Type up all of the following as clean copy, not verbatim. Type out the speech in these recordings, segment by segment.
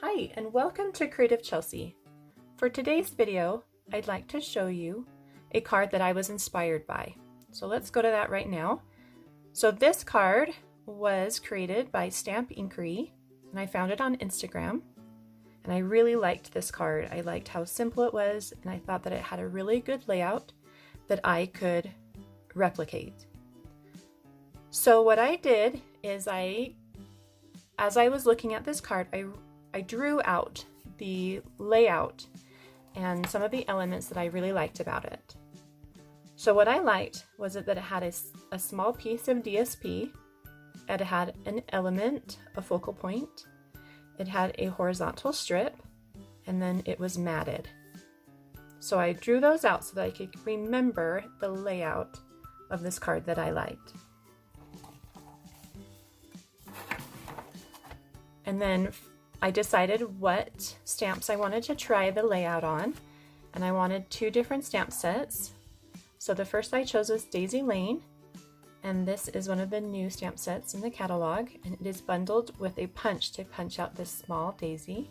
Hi, and welcome to Creative Chelsey. For today's video, I'd like to show you a card that I was inspired by. So let's go to that right now. So this card was created by Stampin Up, and I found it on Instagram. And I really liked this card. I liked how simple it was, and I thought that it had a really good layout that I could replicate. So what I did is as I was looking at this card, I drew out the layout and some of the elements that I really liked about it. So what I liked was that it had a small piece of DSP, it had an element, a focal point, it had a horizontal strip, and then it was matted. So I drew those out so that I could remember the layout of this card that I liked. And then I decided what stamps I wanted to try the layout on, and I wanted 2 different stamp sets. So the first I chose was Daisy Lane, and this is one of the new stamp sets in the catalog, and it is bundled with a punch to punch out this small daisy.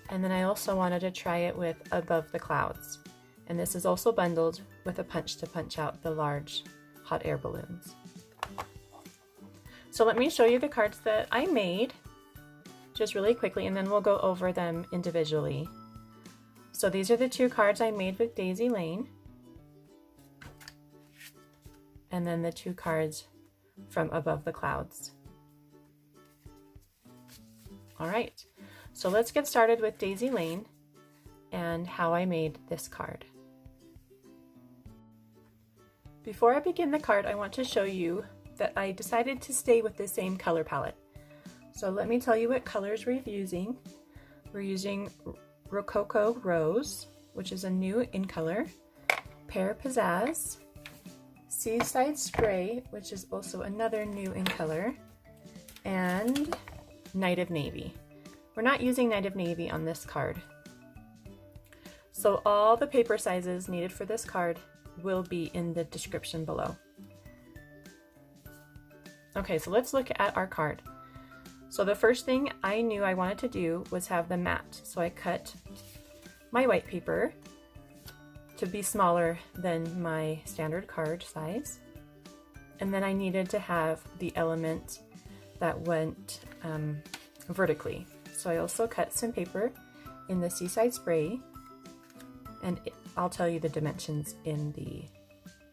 And then I also wanted to try it with Above the Clouds, and this is also bundled with a punch to punch out the large hot air balloons. So let me show you the cards that I made just really quickly, and then we'll go over them individually. So these are the 2 cards I made with Daisy Lane, and then the 2 cards from Above the Clouds. All right, so let's get started with Daisy Lane and how I made this card. Before I begin the card, I want to show you that I decided to stay with the same color palette. So let me tell you what colors we're using. We're using Rococo Rose, which is a new in color, Pear Pizzazz, Seaside Spray, which is also another new in color, and Night of Navy. We're not using Night of Navy on this card. So all the paper sizes needed for this card will be in the description below. Okay, so let's look at our card. So the first thing I knew I wanted to do was have the mat. So I cut my white paper to be smaller than my standard card size. And then I needed to have the element that went vertically. So I also cut some paper in the Seaside Spray, and I'll tell you the dimensions in the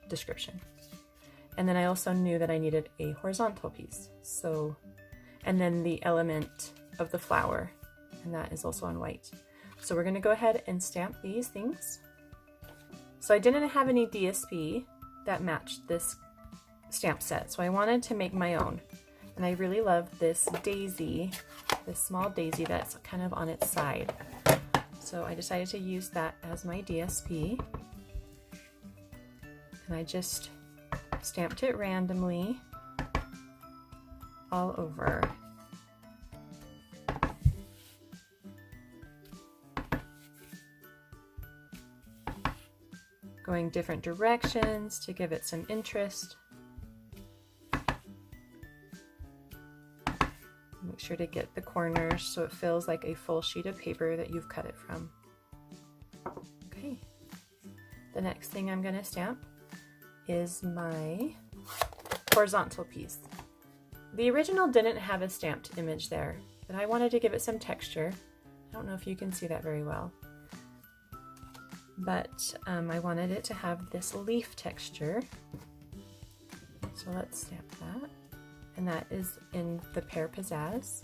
description. And then I also knew that I needed a horizontal piece. And then the element of the flower, and that is also on white. So we're gonna go ahead and stamp these things. So I didn't have any DSP that matched this stamp set, so I wanted to make my own. And I really love this daisy, this small daisy that's kind of on its side. So I decided to use that as my DSP. And I just stamped it randomly all over. Going different directions to give it some interest. Make sure to get the corners so it feels like a full sheet of paper that you've cut it from. Okay, the next thing I'm going to stamp is my horizontal piece. The original didn't have a stamped image there, but I wanted to give it some texture. I don't know if you can see that very well, but I wanted it to have this leaf texture. So let's stamp that, and that is in the Pear Pizzazz.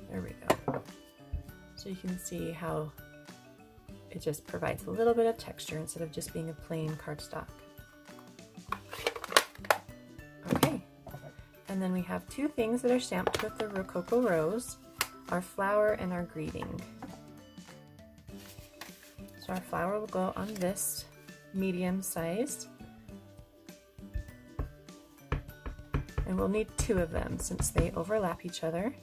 There we go. So you can see how it just provides a little bit of texture instead of just being a plain cardstock. Okay, and then we have 2 things that are stamped with the Rococo Rose, our flower and our greeting. So our flower will go on this medium size, and we'll need 2 of them since they overlap each other.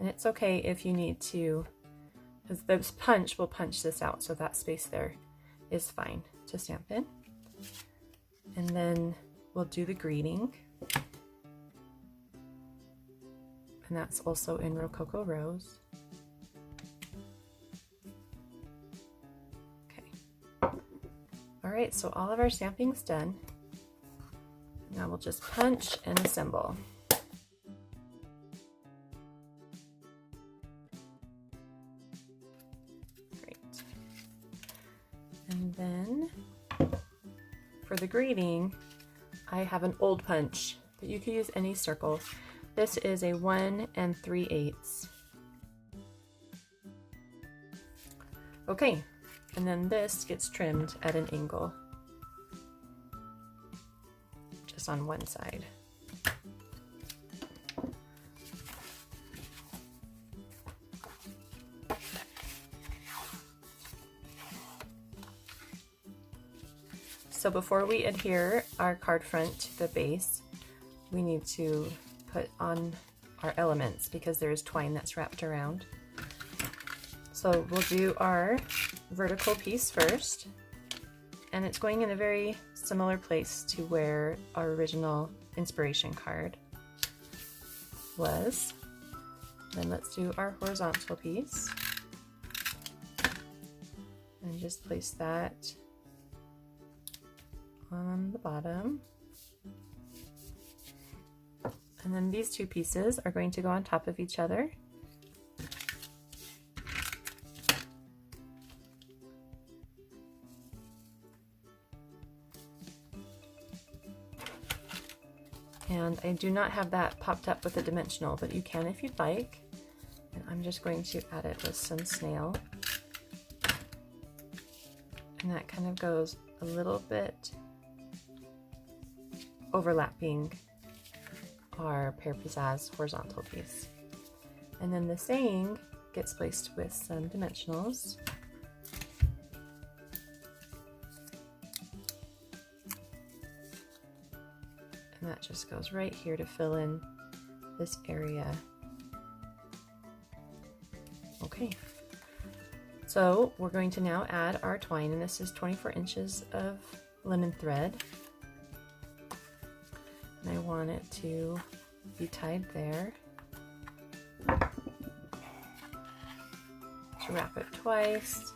And it's okay if you need to, because the punch will punch this out, so that space there is fine to stamp in. And then we'll do the greeting. And that's also in Rococo Rose. Okay. All right, so all of our stamping's done. Now we'll just punch and assemble. Great. And then for the greeting, I have an old punch, but you could use any circle. This is a 1 3/8. Okay, and then this gets trimmed at an angle, just on one side. So before we adhere our card front to the base, we need to put on our elements because there's twine that's wrapped around. So we'll do our vertical piece first, and it's going in a very similar place to where our original inspiration card was. Then let's do our horizontal piece and just place that on the bottom. And then these two pieces are going to go on top of each other. And I do not have that popped up with a dimensional, but you can if you'd like. And I'm just going to add it with some snail. And that kind of goes a little bit overlapping our Pear Pizzazz horizontal piece. And then the saying gets placed with some dimensionals. And that just goes right here to fill in this area. Okay, so we're going to now add our twine, and this is 24 inches of linen thread. And I want it to be tied there. To wrap it twice,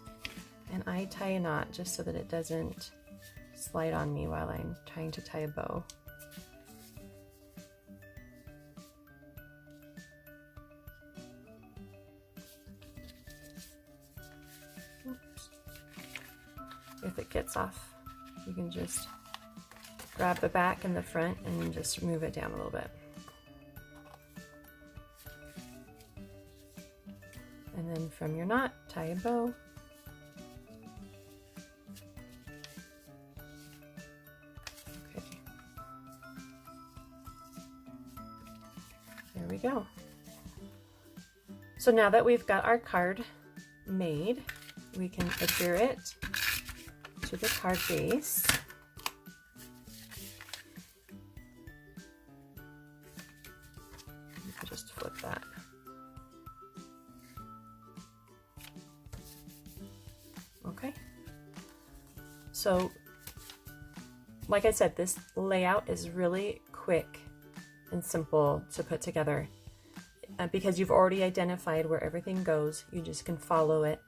and I tie a knot just so that it doesn't slide on me while I'm trying to tie a bow. Oops. If it gets off, you can just grab the back and the front and just move it down a little bit. And then from your knot, tie a bow. Okay. There we go. So now that we've got our card made, we can adhere it to the card base. Just flip that. Okay. So, like I said, this layout is really quick and simple to put together. Because you've already identified where everything goes, you just can follow it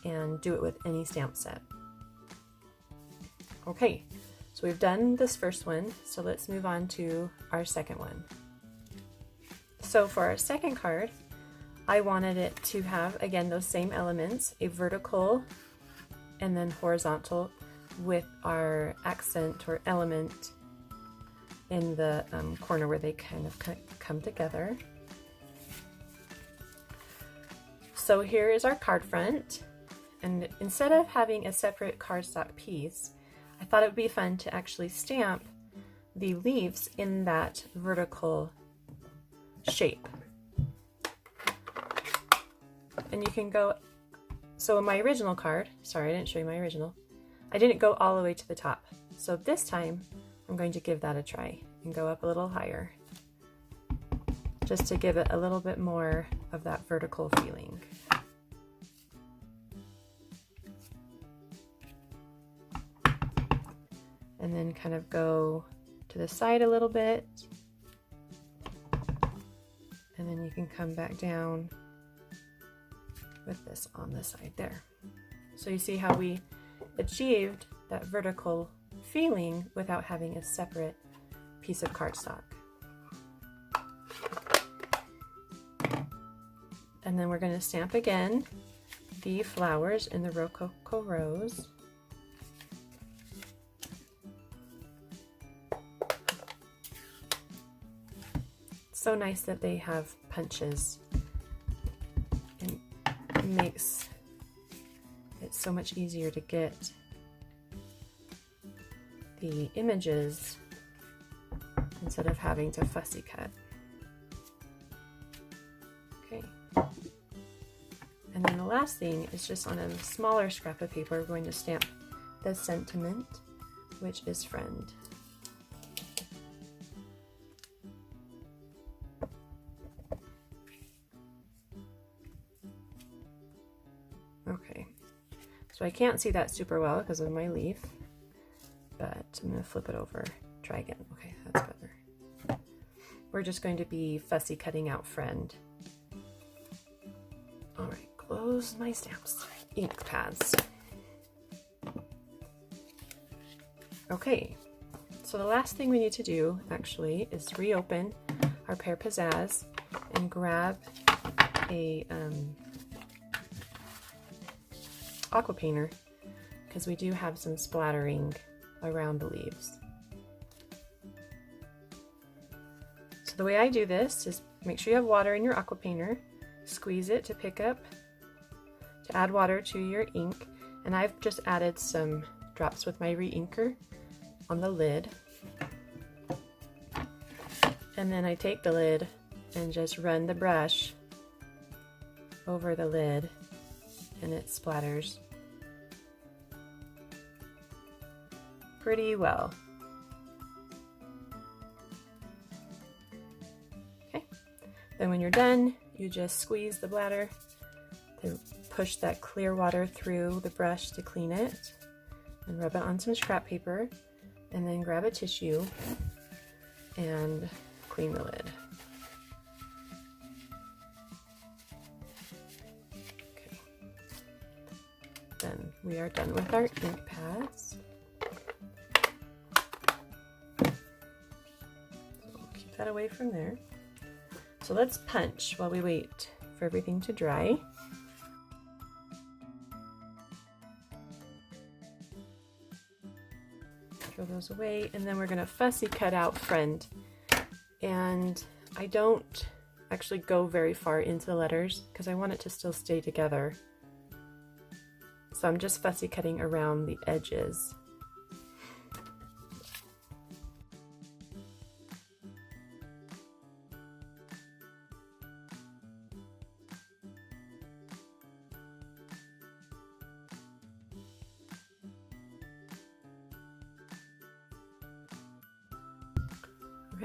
and do it with any stamp set. Okay, so we've done this first one, so let's move on to our second one. So for our second card, I wanted it to have, again, those same elements, a vertical and then horizontal with our accent or element in the corner where they kind of come together. So here is our card front, and instead of having a separate cardstock piece, I thought it would be fun to actually stamp the leaves in that vertical shape. And you can go, so in my original card, sorry I didn't show you my original, I didn't go all the way to the top. So this time I'm going to give that a try and go up a little higher, just to give it a little bit more of that vertical feeling. And then kind of go to the side a little bit. And then you can come back down with this on the side there. So you see how we achieved that vertical feeling without having a separate piece of cardstock. And then we're going to stamp again the flowers in the Rococo rose. So nice that they have punches, and it makes it so much easier to get the images instead of having to fussy cut. Okay. And then the last thing is just on a smaller scrap of paper, we're going to stamp the sentiment, which is friend. Okay, so I can't see that super well because of my leaf, but I'm going to flip it over. Try again. Okay, that's better. We're just going to be fussy cutting out friend. All right, close my stamps. Ink pads. Okay, so the last thing we need to do actually is reopen our Pear Pizzazz and grab a Aqua Painter, because we do have some splattering around the leaves. So the way I do this is make sure you have water in your Aqua Painter, squeeze it to add water to your ink, and I've just added some drops with my re-inker on the lid. And then I take the lid and just run the brush over the lid, and it splatters pretty well. Okay, then when you're done, you just squeeze the bladder to push that clear water through the brush to clean it, and rub it on some scrap paper, and then grab a tissue and clean the lid. Okay, then we are done with our ink pads. That away from there. So let's punch while we wait for everything to dry. Throw those away, and then we're going to fussy cut out friend. And I don't actually go very far into the letters because I want it to still stay together. So I'm just fussy cutting around the edges.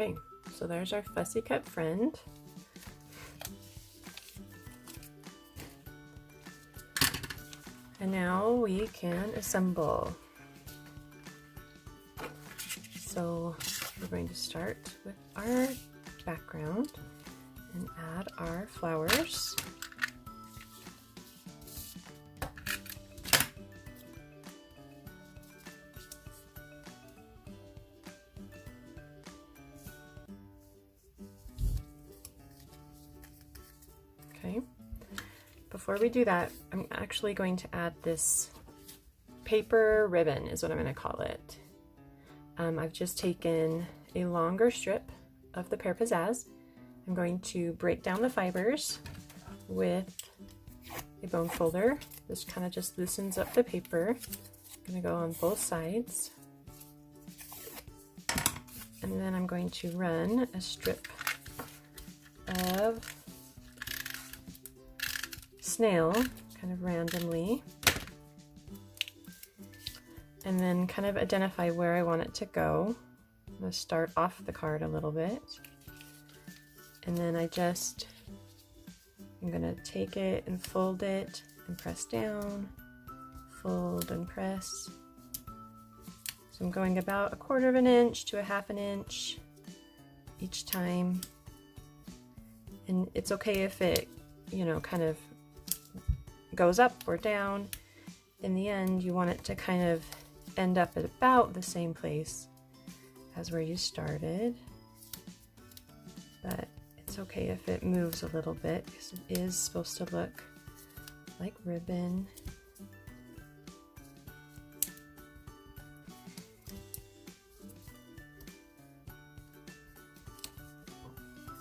Okay, so there's our fussy cut friend. And now we can assemble. So we're going to start with our background and add our flowers. Okay, before we do that, I'm actually going to add this paper ribbon, is what I'm going to call it. I've just taken a longer strip of the Pear Pizzazz. I'm going to break down the fibers with a bone folder. This kind of just loosens up the paper. I'm going to go on both sides. And then I'm going to run a strip of snail kind of randomly, and then kind of identify where I want it to go. I'm going to start off the card a little bit, and then I just I'm gonna take it and fold it and press down, fold and press. So I'm going about 1/4 of an inch to 1/2 an inch each time. And it's okay if it, you know, kind of goes up or down. In the end, you want it to kind of end up at about the same place as where you started. But it's okay if it moves a little bit because it is supposed to look like ribbon.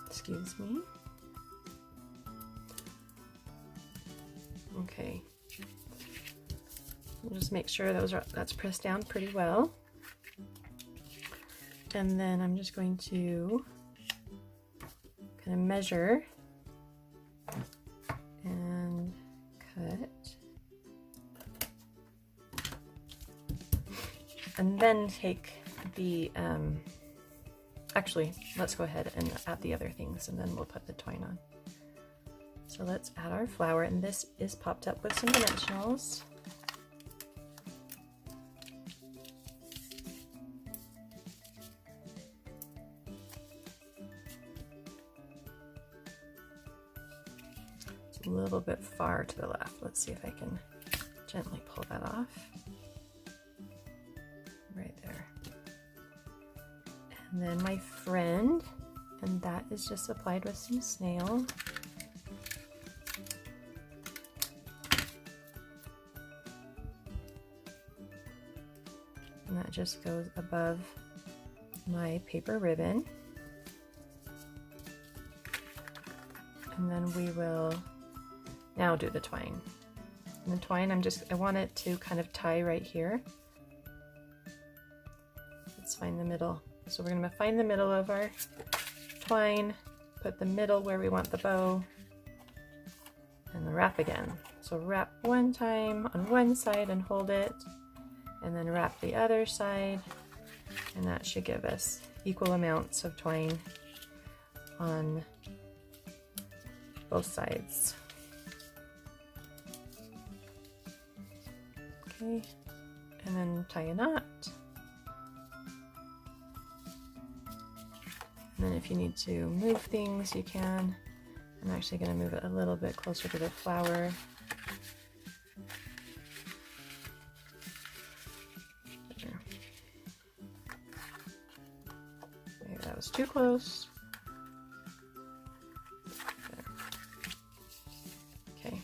Excuse me. Okay. We'll just make sure that's pressed down pretty well. And then I'm just going to kind of measure and cut. And then take the, actually, let's go ahead and add the other things and then we'll put the twine on. So let's add our flower, and this is popped up with some dimensionals. It's a little bit far to the left. Let's see if I can gently pull that off. Right there. And then my friend, and that is just applied with some snail. And that just goes above my paper ribbon. And then we will now do the twine. And the twine, I want it to kind of tie right here. Let's find the middle. So we're gonna find the middle of our twine, put the middle where we want the bow, and wrap again. So wrap one time on one side and hold it, and then wrap the other side, and that should give us equal amounts of twine on both sides. Okay, and then tie a knot. And then if you need to move things, you can. I'm actually going to move it a little bit closer to the flower. There. Maybe that was too close. There. Okay.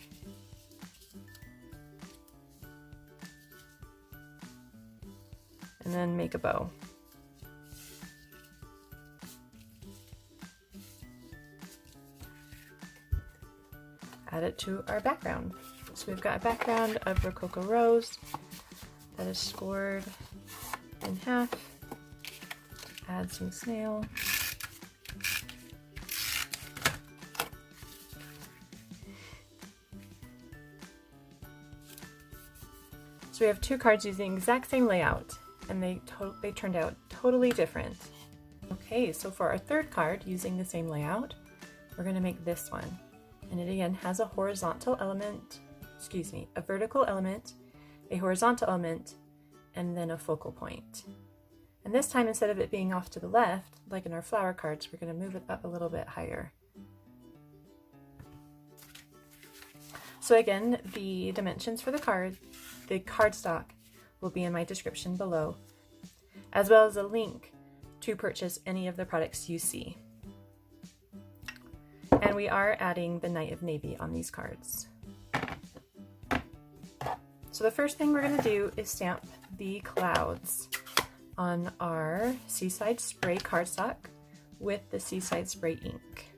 And then make a bow. Add it to our background. So we've got a background of Rococo rose that is scored in half. Add some snail. So we have two cards using the exact same layout, and they turned out totally different. Okay, so for our third card using the same layout, we're going to make this one. And it again has a horizontal element, a vertical element, a horizontal element, and then a focal point. And this time, instead of it being off to the left, like in our flower cards, we're going to move it up a little bit higher. So again, the dimensions for the cardstock will be in my description below, as well as a link to purchase any of the products you see. And we are adding the Night of Navy on these cards. So the first thing we're going to do is stamp the clouds on our Seaside spray cardstock with the Seaside spray ink.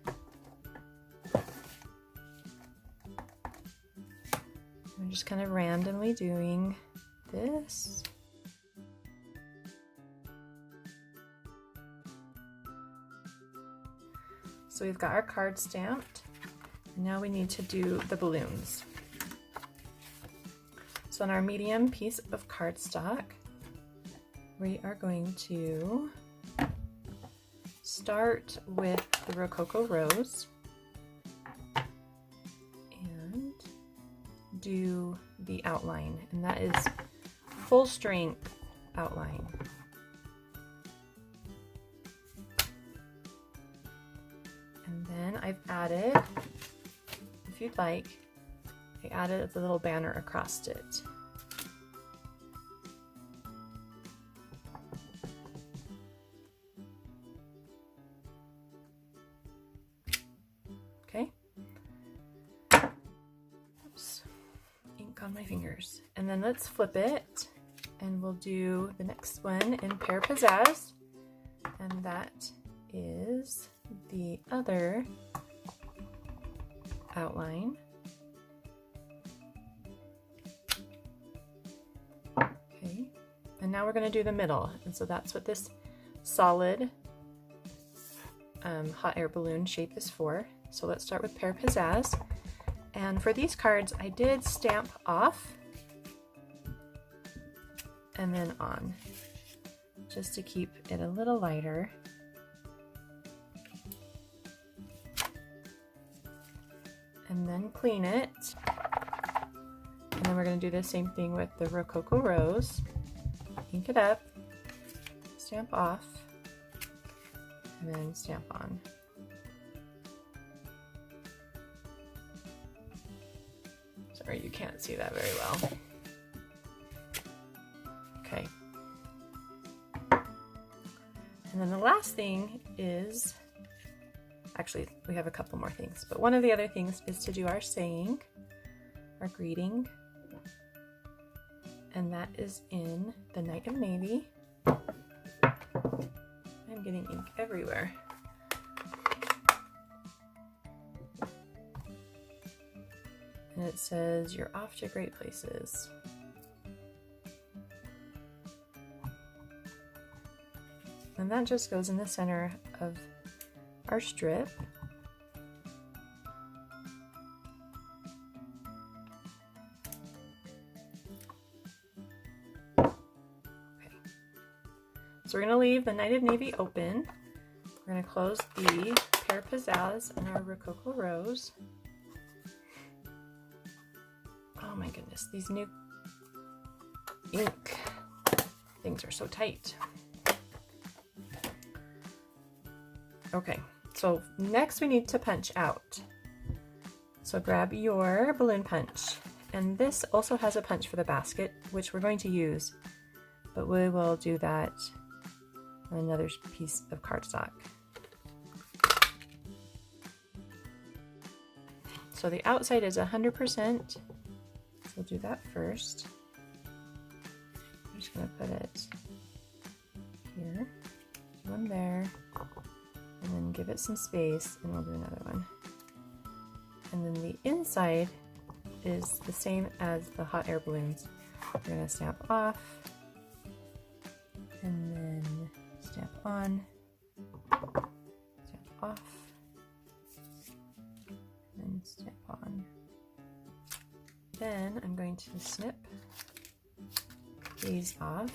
I'm just kind of randomly doing this. So we've got our card stamped, and now we need to do the balloons. So on our medium piece of cardstock, we are going to start with the Rococo rose. do the outline, and that is full strength outline. And then I've added, if you'd like, I added the little banner across it. Okay. Oops. Ink on my fingers. And then let's flip it, and we'll do the next one in Pear Pizzazz, and that is the other outline. Okay, and now we're going to do the middle, and so that's what this solid hot air balloon shape is for. So let's start with Pear Pizzazz, and for these cards I did stamp off and then on, just to keep it a little lighter. And then clean it. And then we're going to do the same thing with the Rococo Rose. Ink it up, stamp off, and then stamp on. Sorry, you can't see that very well. Okay. And then the last thing is, actually, we have a couple more things, but one of the other things is to do our saying, our greeting, and that is in the Night of Navy. I'm getting ink everywhere. And it says, "You're off to great places." And that just goes in the center of our strip. Okay. So we're going to leave the Night of Navy open. We're going to close the Pear Pizzazz and our Rococo Rose. Oh my goodness, these new ink things are so tight. Okay, so next we need to punch out. So grab your balloon punch, and this also has a punch for the basket, which we're going to use, but we will do that on another piece of cardstock. So the outside is 100%, so we'll do that first. I'm just going to put it here, one there, and then give it some space, and we'll do another one. And then the inside is the same as the hot air balloons. We're going to stamp off, and then stamp on, stamp off, and then stamp on. Then I'm going to snip these off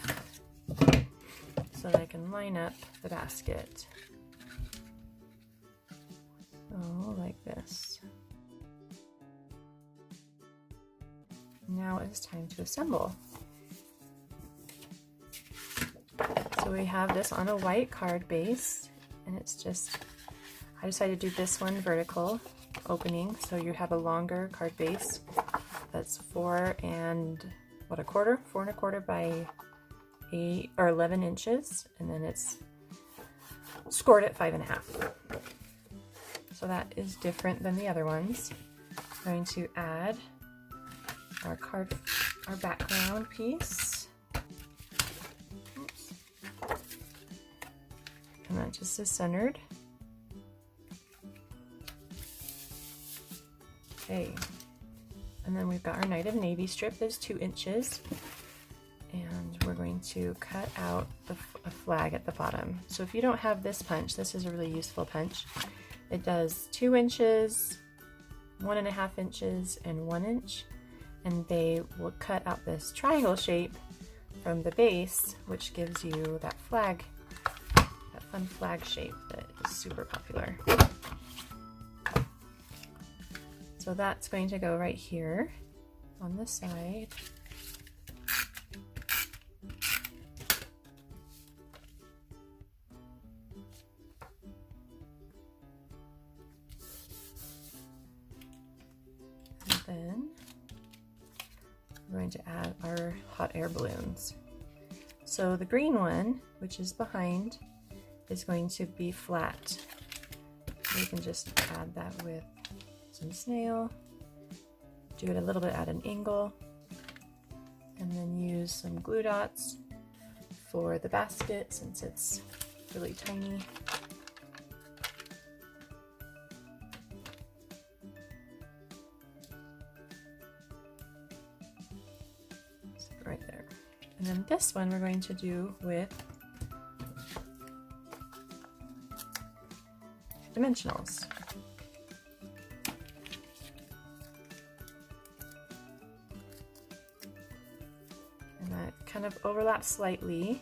so that I can line up the basket. So, like this. Now it's time to assemble. So we have this on a white card base, and it's just, I decided to do this one vertical opening, so you have a longer card base that's 4 1/4 by 8 or 11 inches, and then it's scored at 5.5. So that is different than the other ones. I'm going to add our background piece. Oops. And that just is centered. Okay. And then we've got our Night of Navy strip that's 2 inches. And we're going to cut out a flag at the bottom. So if you don't have this punch, this is a really useful punch. It does 2 inches, 1.5 inches, and 1 inch. And they will cut out this triangle shape from the base, which gives you that flag, that fun flag shape that is super popular. So that's going to go right here. on the side. And then we're going to add our hot air balloons. So the green one, which is behind, is going to be flat. You can just add that with some snail, do it a little bit at an angle, and then use some glue dots for the basket since it's really tiny. So right there. And then this one we're going to do with dimensionals. And that kind of overlaps slightly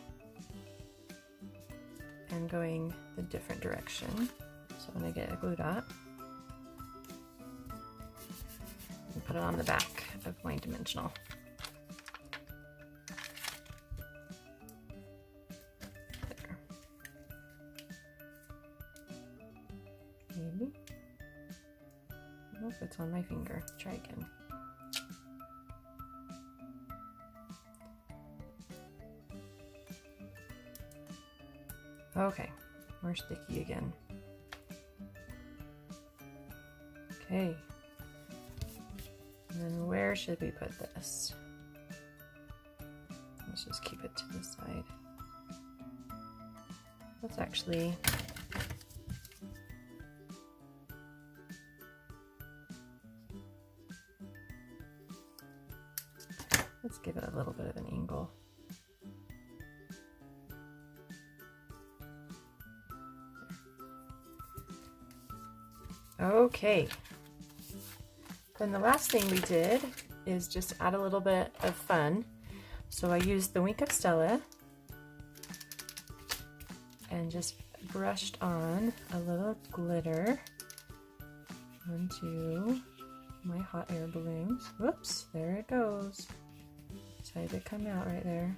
and going the different direction. So I'm going to get a glue dot and put it on the back of my dimensional. Maybe. Nope, it's on my finger. Try again. Okay, we're sticky again. Okay. And then where should we put this? Let's just keep it to the side. Let's actually give it a little bit of an angle. Okay. Then the last thing we did is just add a little bit of fun. So I used the Wink of Stella and just brushed on a little glitter onto my hot air balloons. Whoops, there it goes. Decided to come out right there.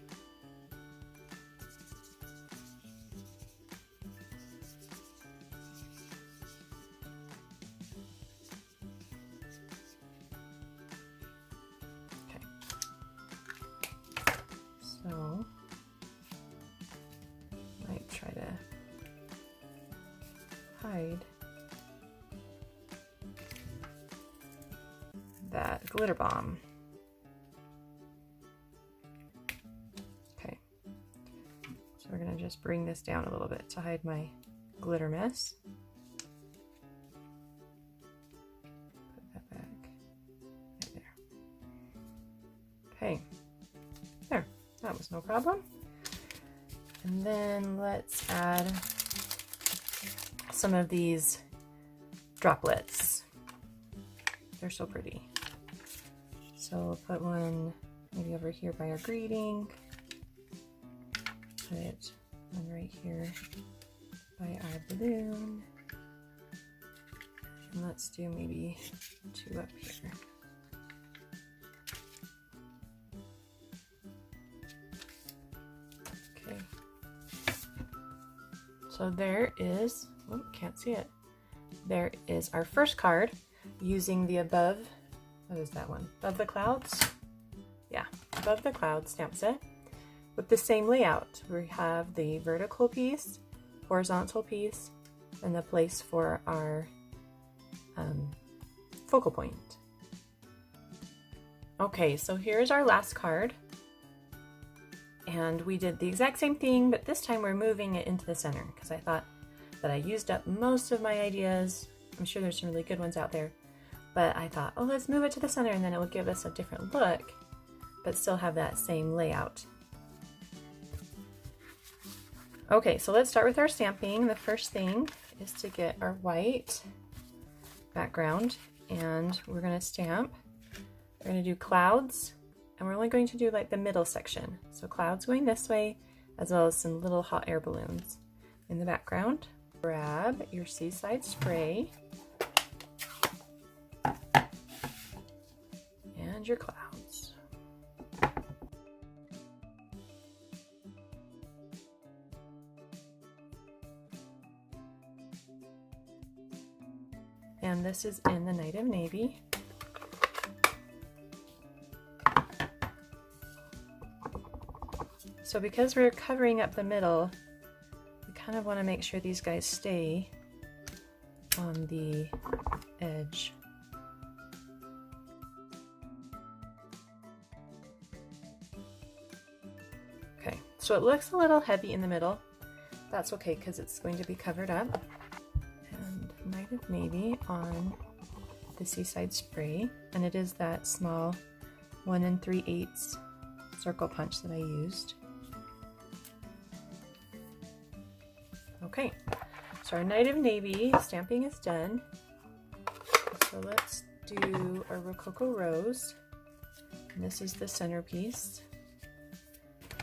Okay. So I might try to hide that glitter bomb. We're going to just bring this down a little bit to hide my glitter mess. Put that back right there. Okay, there, that was no problem. And then let's add some of these droplets. They're so pretty. So we'll put one maybe over here by our greeting. Put one right here by our balloon. And let's do maybe two up here. Okay. So there is, oh, can't see it. There is our first card using the above, what is that one? Above the Clouds? Yeah, Above the Clouds stamp set. With the same layout, we have the vertical piece, horizontal piece, and the place for our focal point. Okay, so here's our last card. And we did the exact same thing, but this time we're moving it into the center because I thought that I used up most of my ideas. I'm sure there's some really good ones out there, but I thought, oh, let's move it to the center and then it will give us a different look, but still have that same layout. Okay, so let's start with our stamping. The first thing is to get our white background and we're going to stamp. We're going to do clouds and we're only going to do like the middle section. So clouds going this way as well as some little hot air balloons in the background. Grab your Seaside spray and your clouds. and this is in the Night of Navy. So because we're covering up the middle, we kind of want to make sure these guys stay on the edge. Okay, so it looks a little heavy in the middle. That's okay because it's going to be covered up. And Night of Navy on the Seaside spray, and it is that small 1 3/8 circle punch that I used. Okay, so our Night of Navy stamping is done. So let's do our Rococo rose. And this is the centerpiece.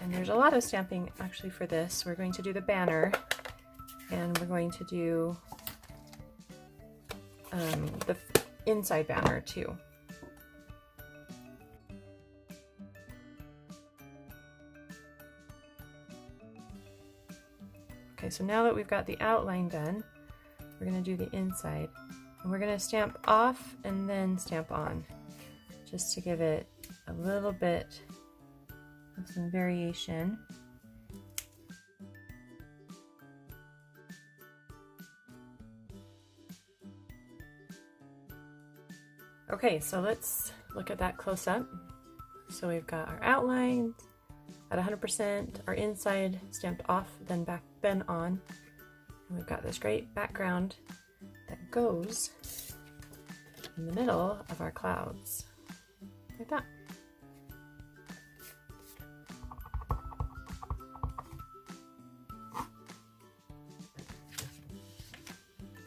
And there's a lot of stamping actually for this. We're going to do the banner, and we're going to do the inside banner too. Okay, so now that we've got the outline done, we're going to do the inside. And we're going to stamp off and then stamp on, just to give it a little bit of some variation. Okay, so let's look at that close up. So we've got our outline at 100%, our inside stamped off, then back, then on. And we've got this great background that goes in the middle of our clouds, like that.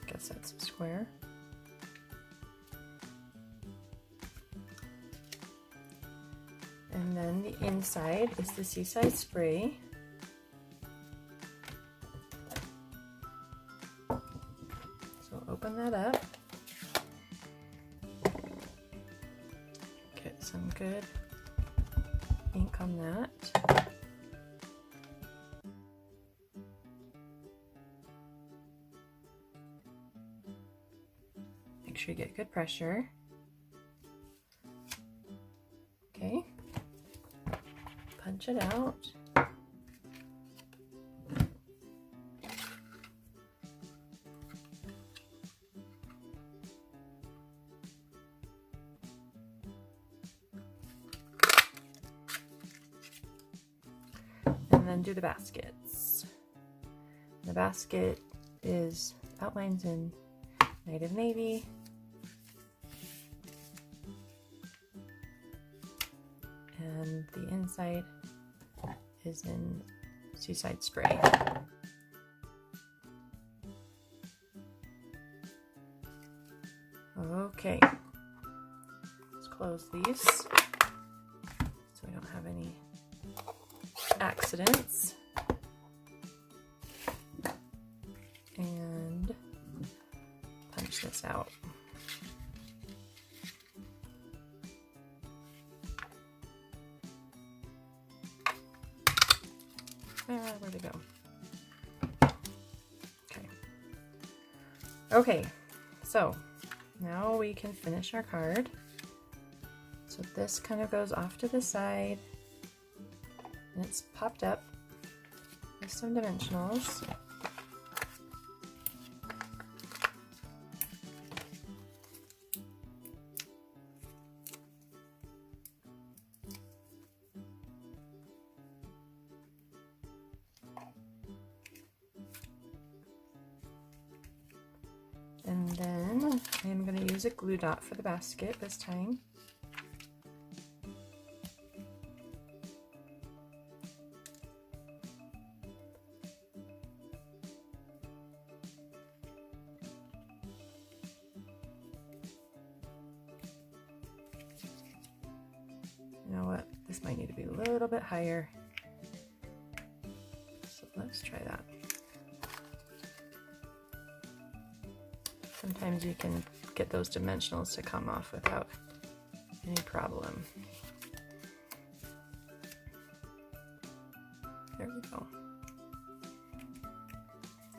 Guess that's a square. And then the inside is the Seaside spray. So open that up. Get some good ink on that. Make sure you get good pressure. Okay. Punch it out. And then do the baskets. The basket is outlines in Night of Navy. And the inside is in Seaside spray. Okay, let's close these so we don't have any accidents. And punch this out. Where'd it go? Okay. Okay, so now we can finish our card. So this kind of goes off to the side, and it's popped up with some dimensionals. And then I'm going to use a glue dot for the basket this time. You know what? This might need to be a little bit higher. So let's try that. Sometimes you can get those dimensionals to come off without any problem. There we go.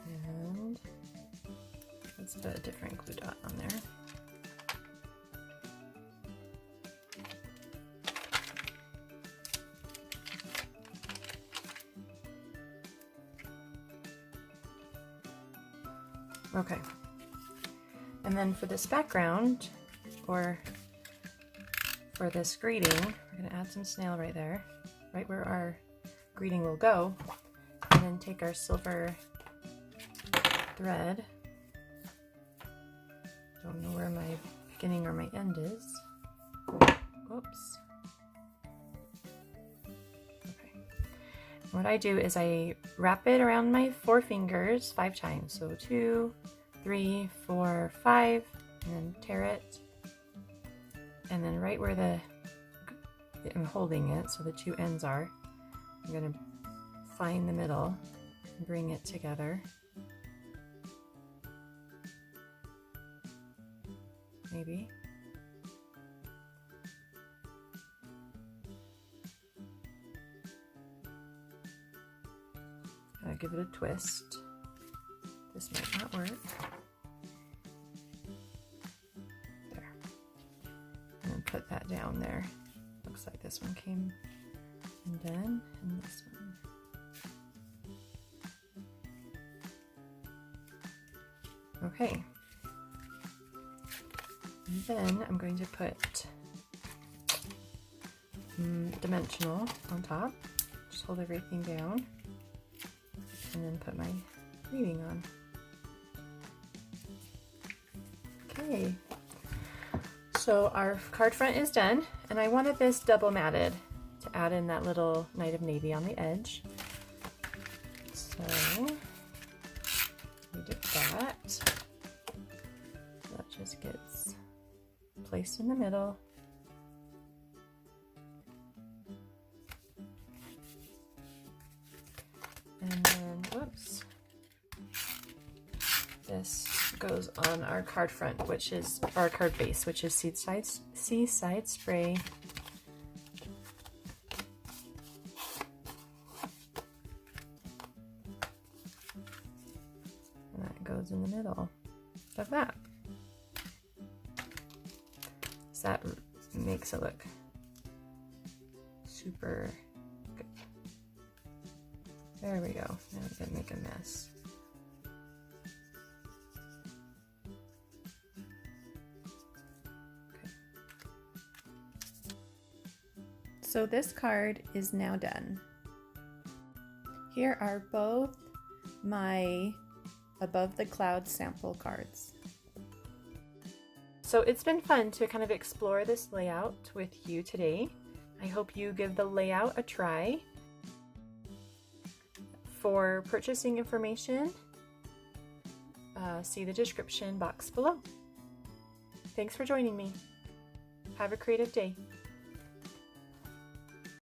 And Let's put a different glue dot on there. Okay, and then for this background, or for this greeting, we're going to add some snail right there, right where our greeting will go, and then take our silver thread. Don't know where my beginning or my end is. Whoops. Okay. What I do is I wrap it around my 4 fingers 5 times. So 2, 3, 4, 5, and then tear it. And then right where I'm holding it, so the 2 ends are, I'm going to find the middle and bring it together. Maybe. Give it a twist. This might not work. There. And then put that down there. Looks like this one came undone, and this one. Okay. And then I'm going to put dimensional on top. Just hold everything down. And then put my greeting on. Okay, so our card front is done, and I wanted this double matted to add in that little Night of Navy on the edge. So we did that. That just gets placed in the middle. And then, whoops, this goes on our card front, which is our card base, which is Seaside spray. And that goes in the middle of that. So that makes it look super good. There we go. Now we can make a mess. Okay. So this card is now done. Here are both my Above the Clouds sample cards. So it's been fun to kind of explore this layout with you today. I hope you give the layout a try. For purchasing information, see the description box below. Thanks for joining me. Have a creative day.